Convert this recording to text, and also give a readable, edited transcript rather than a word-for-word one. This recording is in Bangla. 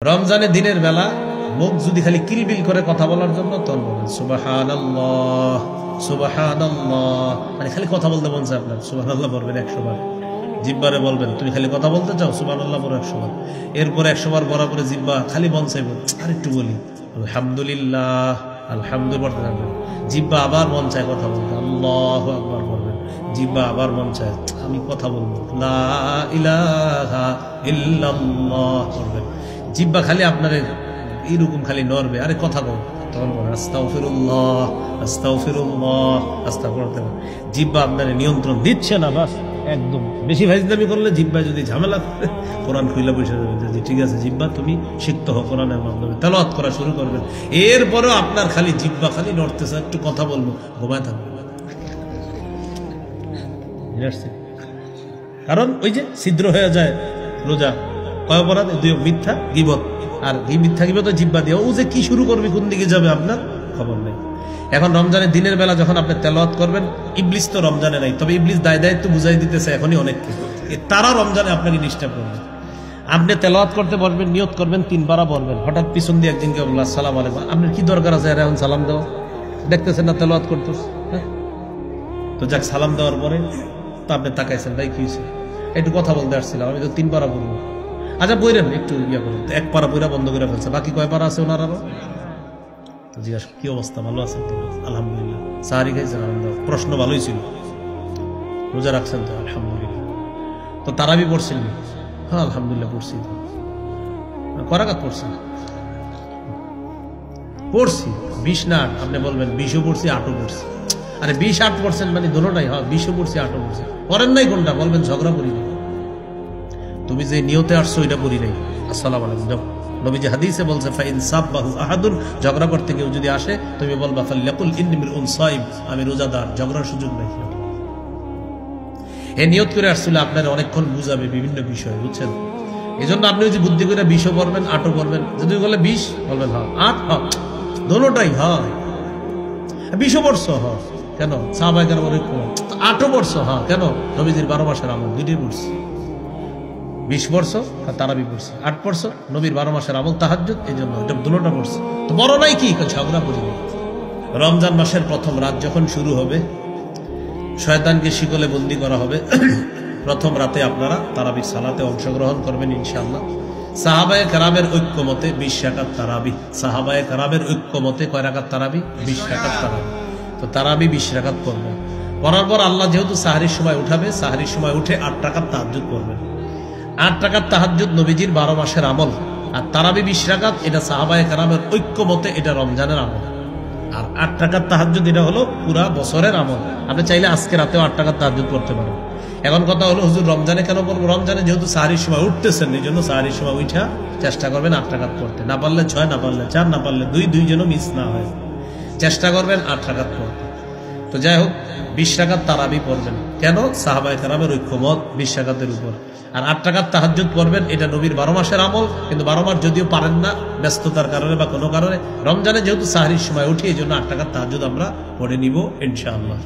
রমজানে দিনের বেলা মুখ যদি খালি কিলবিল করে কথা বলার জন্য তখন বলবেন সুবহানাল্লাহ সুবহানাল্লাহ, মানে খালি কথা বলতে মন চায় আপনার, সুবহানাল্লাহ বলবেন 100 বার। জিহ্বারে বলবেন তুমি খালি কথা বলতে চাও, সুবহানাল্লাহ বলো 100 বার। এরপর 100 বার বলার পরে জিহ্বা খালি মন চাইব আরেকটু বলি আলহামদুলিল্লাহ আলহামদুলিল্লাহ। জিহ্বা আবার মন চায় কথা বলতে, আল্লাহু আকবার বলবেন। জিহ্বা আবার মন চায় আমি কথা বলবো, লা ইলাহা ইল্লাল্লাহ বলবেন। জিহ্বা খালি আপনার এইরকম খালি নড়বে, আরে কথা বল, তখন বলেন আস্তাগফিরুল্লাহ আস্তাগফিরুল্লাহ আস্তাগফিরুল্লাহ। জিহ্বা আপনার নিয়ন্ত্রণ দিচ্ছে না, বাস একদম বেশি ভাইজদামি করলে জিহ্বায় যদি ঝামেলা করে কোরআন খুইলা বসে যাবে যে ঠিক আছে জিহ্বা তুমি শিখতে হো, কোরআনের মাধ্যমে তেলাওয়াত করা শুরু করবেন। এরপরেও আপনার খালি জিহ্বা খালি নড়তেছে, একটু কথা বলবো, ঘুমায় থাকবে। কারণ ওই যে ছিদ্র হয়ে যায় রোজা, কয় অপরাধ, 2 মিথ্যা গীবত, আর এই মিথ্যা গীবত জিহ্বা দিয়ে ও যে কি শুরু করবে কোন দিকে যাবে আপনার খবর নেই। এখন রমজানের দিনের বেলা যখন আপনি তেলাওয়াত করবেন, ইবলিস তো রমজানে নাই, তবে ইবলিস দায়িত্ব বুঝাই দিতেছে এখনই অনেককে, তারা রমজানে আপনাকে ডিস্টার্ব করবে। আপনি তেলাওয়াত করতে বলবেন, নিয়ত করবেন 3 বার বলবেন, হঠাৎ পিছন দিয়ে একদিনকে বললেন আসসালামু আলাইকুম, আপনার কি দরকার আছে এখন সালাম দেওয়া, দেখতেছেন না তেলাওয়াত করতেছে, তো যাক সালাম দেওয়ার পরে তো আপনি তাকাইছেন ভাই কি হয়েছে, একটু কথা বলতে আসছিলাম, আমি তো 3 বার বলবো, আচ্ছা বইরেন একটু ইয়া করুন, 1 পারা বইরা বন্ধ করে ফেলছে, বাকি কয় পারা আছে ওনার আরো, তো জিজ্ঞাসা কি অবস্থা, ভালো আছেন তো, আলহামদুলিল্লাহ, সাহারি খাইছেন, আলহামদুলিল্লাহ, প্রশ্ন ভালোই ছিল, রোজা রাখছেন তো, আলহামদুলিল্লাহ, তো তারাবি পড়ছেন, হ্যাঁ আলহামদুলিল্লাহ পড়ছি, করাকাত পড়ছেন, পড়ছি 20 না 8, আপনি বলবেন 20ও পড়ছি 8ও পড়ছি, আরে 20 8 পড়ছেন মানে দোনোটাই, হ্যাঁ 20ও পড়ছি 8ও পড়ছি, করেন নাই কোনটা, বলবেন ঝগড়া করি নাই, তুমি যে নিয়তে আসছো এটা করি নাই, আসসালামু আলাইকুম যাও। নবীজি হাদিসে বলছে ফাইন সাব্বাহু আহাদুন, ঝগড়া করতে কেউ যদি আসে তুমি বলবা ফাল্যাকুল ইন্নী মিরউন সাইম, আমি রোজাদার, ঝগড়ার সুযোগ নাই। এই নিয়ত করে আসছিল আপনার অনেকক্ষণ বুঝাবে বিভিন্ন বিষয়, বুঝছেন, এজন্য আপনি যে বুদ্ধি করে 20ও পড়বেন 8ও পড়বেন, যদি বলে 20 বলবেন হ্যাঁ 8 হ্যাঁ দোনোটাই হ্যাঁ, 20ও পড়ছো হ্যাঁ কেন, সাহাবায়ে কেরাম 8ও পড়ছো হ্যাঁ কেন, নবীজির 12 মাসের আমল 2টি পড়ছি, 20 পড়ছো আর তারাবি পড়ছি, 8 পড়ছো নবীর 12 মাসের আমল তাহাজ্জুদ, এই জন্য এটা দুটোটা পড়ছে, তো বড় নাই কি ঝগড়া করি। রমজান মাসের প্রথম রাত যখন শুরু হবে, শয়তানকে শিকলে বন্দী করা হবে, প্রথম রাতে আপনারা তারাবির সালাতে অংশগ্রহণ করবেন ইনশাআল্লাহ। সাহাবায়ে কেরামের ঐক্যমতে 20 রাকাত তারাবি, সাহাবায়ে কেরামের ঐক্যমতে কয় রাকাত তারাবি, 20 রাকাত তারাবি, তো তারাবি 20 রাকাত পড়বেন। পড়ার পর আল্লাহ যেহেতু সাহরির সময় উঠাবে, সাহরির সময় উঠে 8 রাকাত তাহাজ্জুদ পড়বেন। 8 রাকাত তাহাজ্জুদ নবীজির 12 মাসের আমল, আর তারাবি 20 রাকাত এটা সাহাবায়ে কেরামের ঐক্যমতে এটা রমজানের আমল, আর 8 রাকাত তাহাজ্জুদ এটা হলো পুরা বছরের আমল। আপনি চাইলে আজকে রাতেও 8 রাকাত তাহাজ্জুদ করতে পারেন। এখন কথা হলো হুজুর রমজানে কেন বলবো, রমজানে যেহেতু সাহরির সময় উঠতেছেন, এই জন্য সাহরির সময় উঠা চেষ্টা করবেন 8 রাকাত পড়তে, না পারলে 6, না পারলে 4, না পারলে 2 যেন মিস না হয়, চেষ্টা করবেন 8 রাকাত পড়তে। তো যাই হোক 20 রাকাত তারাবি পড়বেন, কেন, সাহাবায়ে কেরামের ঐক্যমত 20 রাকাতের উপর, আর 8 রাকাত তাহাজ্জুদ পড়বেন, এটা নবীর 12 মাসের আমল, কিন্তু 12 মাস যদিও পারেন না ব্যস্ততার কারণে বা কোনো কারণে, রমজানে যেহেতু সাহরির সময় উঠি এই জন্য 8 রাকাত তাহাজ্জুদ আমরা পড়ে নিব ইনশাআল্লাহ।